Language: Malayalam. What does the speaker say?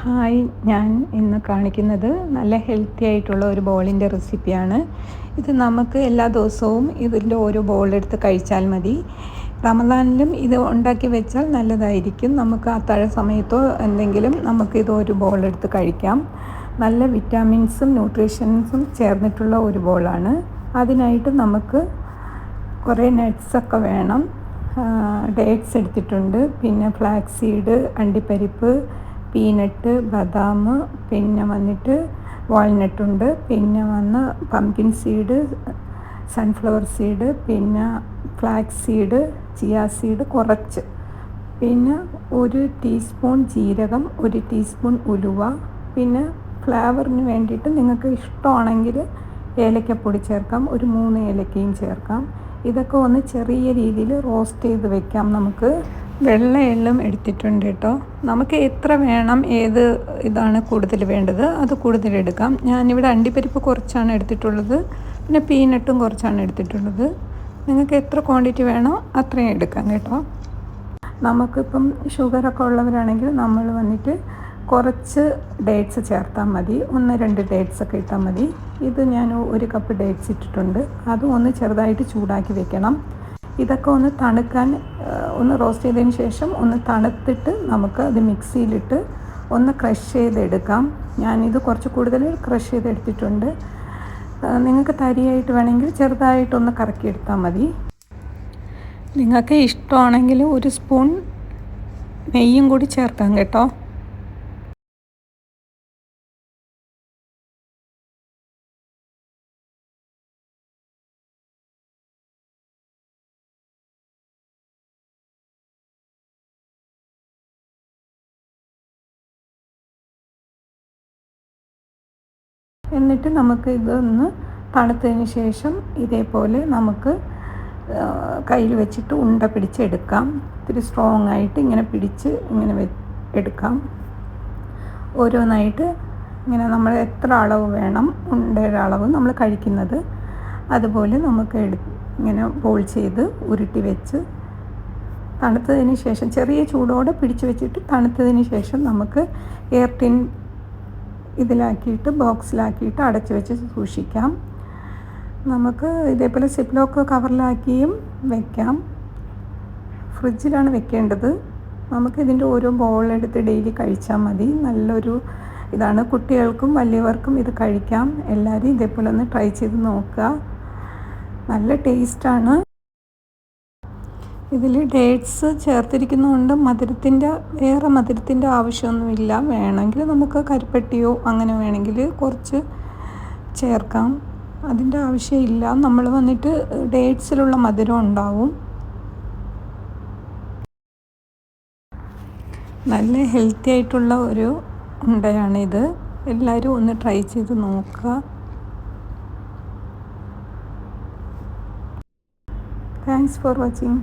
ഹായ്, ഞാൻ ഇന്ന് കാണിക്കുന്നത് നല്ല ഹെൽത്തി ആയിട്ടുള്ള ഒരു ബോളിൻ്റെ റെസിപ്പിയാണ്. ഇത് നമുക്ക് എല്ലാ ദിവസവും ഇതിൻ്റെ ഓരോ ബോളെടുത്ത് കഴിച്ചാൽ മതി. റമദാനിലും ഇത് ഉണ്ടാക്കി വെച്ചാൽ നല്ലതായിരിക്കും. നമുക്ക് അത്താഴ സമയത്തോ എന്തെങ്കിലും നമുക്കിത് ഒരു ബോളെടുത്ത് കഴിക്കാം. നല്ല വിറ്റാമിൻസും ന്യൂട്രീഷൻസും ചേർന്നിട്ടുള്ള ഒരു ബോളാണ്. അതിനായിട്ട് നമുക്ക് കുറേ നട്ട്സൊക്കെ വേണം. ഡേറ്റ്സ് എടുത്തിട്ടുണ്ട്, പിന്നെ ഫ്ലാക്സ് സീഡ്, അണ്ടിപ്പരിപ്പ്, പീനട്ട്, ബദാം, പിന്നെ വന്നിട്ട് വാൾനട്ടുണ്ട്, പിന്നെ പംകിൻ സീഡ്, സൺഫ്ലവർ സീഡ്, പിന്നെ ഫ്ലാക്സ് സീഡ്, ചിയ സീഡ് കുറച്ച്, പിന്നെ 1 ടീസ്പൂൺ ജീരകം, 1 ടീസ്പൂൺ ഉലുവ, പിന്നെ ഫ്ലേവറിന് വേണ്ടിയിട്ട് നിങ്ങൾക്ക് ഇഷ്ടമാണെങ്കിൽ ഏലക്കപ്പൊടി ചേർക്കാം, ഒരു 3 ഏലക്കയും ചേർക്കാം. ഇതൊക്കെ ഒന്ന് ചെറിയ രീതിയിൽ റോസ്റ്റ് ചെയ്ത് വെക്കാം. നമുക്ക് വെള്ള എള്ളും എടുത്തിട്ടുണ്ട് കേട്ടോ. നമുക്ക് എത്ര വേണം, ഏത് ഇതാണ് കൂടുതൽ വേണ്ടത് അത് കൂടുതൽ എടുക്കാം. ഞാനിവിടെ അണ്ടിപ്പരിപ്പ് കുറച്ചാണ് എടുത്തിട്ടുള്ളത്, പിന്നെ പീനട്ടും കുറച്ചാണ് എടുത്തിട്ടുള്ളത്. നിങ്ങൾക്ക് എത്ര ക്വാണ്ടിറ്റി വേണോ അത്രയും എടുക്കാം കേട്ടോ. നമുക്കിപ്പം ഷുഗറൊക്കെ ഉള്ളവരാണെങ്കിൽ നമ്മൾ വന്നിട്ട് കുറച്ച് ഡേറ്റ്സ് ചേർത്താൽ മതി, 1-2 ഡേറ്റ്സ് ഒക്കെ ഇട്ടാൽ മതി. ഇത് ഞാൻ 1 കപ്പ് ഡേറ്റ്സ് ഇട്ടിട്ടുണ്ട്. അതും ഒന്ന് ചെറുതായിട്ട് ചൂടാക്കി വെക്കണം. ഇതൊക്കെ ഒന്ന് തണുക്കാൻ, ഒന്ന് റോസ്റ്റ് ചെയ്തതിന് ശേഷം ഒന്ന് തണുത്തിട്ട് നമുക്ക് അത് മിക്സിയിലിട്ട് ഒന്ന് ക്രഷ് ചെയ്തെടുക്കാം. ഞാനിത് കുറച്ച് കൂടുതൽ ക്രഷ് ചെയ്തെടുത്തിട്ടുണ്ട്. നിങ്ങൾക്ക് തരിയായിട്ട് വേണമെങ്കിൽ ചെറുതായിട്ടൊന്ന് കറക്കിയെടുത്താൽ മതി. നിങ്ങൾക്ക് ഇഷ്ടമാണെങ്കിൽ 1 സ്പൂൺ നെയ്യും കൂടി ചേർക്കാം കേട്ടോ. എന്നിട്ട് നമുക്ക് ഇതൊന്ന് തണുത്തതിന് ശേഷം ഇതേപോലെ നമുക്ക് കയ്യിൽ വെച്ചിട്ട് ഉണ്ട പിടിച്ചെടുക്കാം. ഇത്തിരി സ്ട്രോങ് ആയിട്ട് ഇങ്ങനെ പിടിച്ച് ഇങ്ങനെ എടുക്കാം. ഓരോന്നായിട്ട് ഇങ്ങനെ നമ്മൾ എത്ര അളവ് വേണം, ഉണ്ടയുടെ അളവ് നമ്മൾ കഴിക്കുന്നത് അതുപോലെ നമുക്ക് ഇങ്ങനെ ബോൾ ചെയ്ത് ഉരുട്ടി വെച്ച് തണുത്തതിന് ശേഷം ചെറിയ ചൂടോടെ പിടിച്ച് വെച്ചിട്ട് തണുത്തതിന് ശേഷം നമുക്ക് എയർ ടിൻ ഇതിലാക്കിയിട്ട് ബോക്സിലാക്കിയിട്ട് അടച്ച് വെച്ച് സൂക്ഷിക്കാം. നമുക്ക് ഇതേപോലെ സിപ്ലോക്ക് കവറിലാക്കിയും വെക്കാം. ഫ്രിഡ്ജിലാണ് വെക്കേണ്ടത്. നമുക്കിതിൻ്റെ ഓരോ ബോളെടുത്ത് ഡെയിലി കഴിച്ചാൽ മതി. നല്ലൊരു ഇതാണ്, കുട്ടികൾക്കും വലിയവർക്കും ഇത് കഴിക്കാം. എല്ലാവരും ഇതേപോലെ ഒന്ന് ട്രൈ ചെയ്ത് നോക്കുക. നല്ല ടേസ്റ്റാണ്. ഇതിൽ ഡേറ്റ്സ് ചേർത്തിരിക്കുന്നതുകൊണ്ട് വേറെ മധുരത്തിൻ്റെ ആവശ്യമൊന്നുമില്ല. വേണമെങ്കിൽ നമുക്ക് കരിപ്പെട്ടിയോ അങ്ങനെ വേണമെങ്കിൽ കുറച്ച് ചേർക്കാം. അതിൻ്റെ ആവശ്യമില്ല. നമ്മൾ വന്നിട്ട് ഡേറ്റ്സിലുള്ള മധുരം ഉണ്ടാവും. നല്ല ഹെൽത്തി ആയിട്ടുള്ള ഒരു ഉണ്ടയാണിത്. എല്ലാവരും ഒന്ന് ട്രൈ ചെയ്ത് നോക്കുക. Thanks for watching.